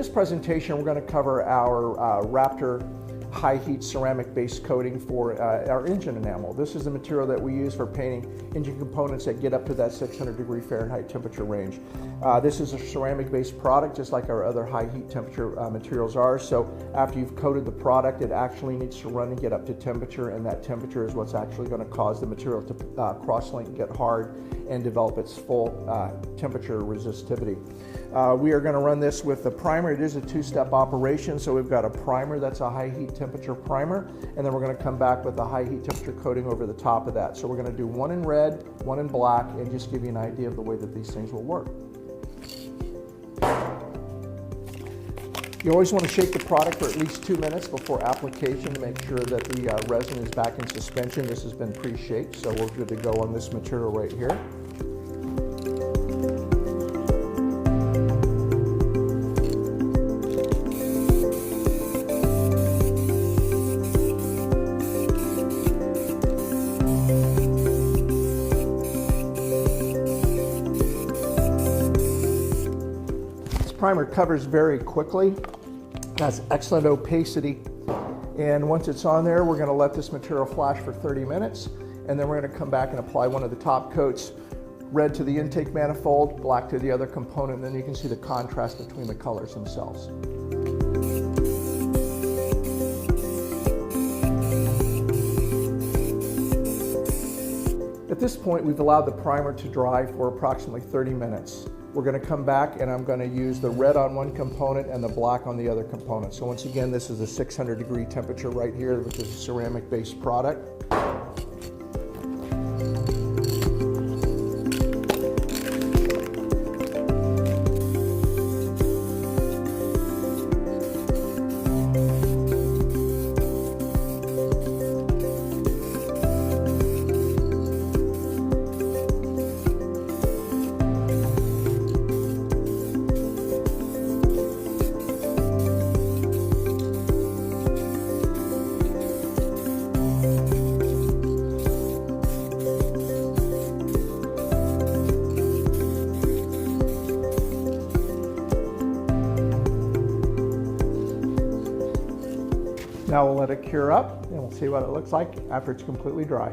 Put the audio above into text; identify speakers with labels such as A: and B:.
A: this presentation, we're going to cover our Raptor high heat ceramic base coating for our engine enamel. This is the material that we use for painting engine components that get up to that 600 Fahrenheit temperature range. This is a ceramic based product, just like our other high heat temperature materials are. So after you've coated the product, it actually needs to run and get up to temperature, and that temperature is what's actually going to cause the material to cross-link, get hard, and develop its full temperature resistivity. We are going to run this with the primer. It is a two-step operation, so we've got a primer that's a high heat temperature primer, and then we're going to come back with a high heat temperature coating over the top of that. So we're going to do one in red, one in black, and just give you an idea of the way that these things will work. You always want to shake the product for at least 2 minutes before application to make sure that the resin is back in suspension. This has been pre-shaped, so we're good to go on this material right here. Primer covers very quickly. It has excellent opacity, and once it's on there, we're going to let this material flash for 30 minutes, and then we're going to come back and apply one of the top coats, red to the intake manifold, black to the other component, and then you can see the contrast between the colors themselves. At this point, we've allowed the primer to dry for approximately 30 minutes. We're going to come back and I'm going to use the red on one component and the black on the other component. So once again, this is a 600 temperature right here, which is a ceramic based product. Now we'll let it cure up and we'll see what it looks like after it's completely dry.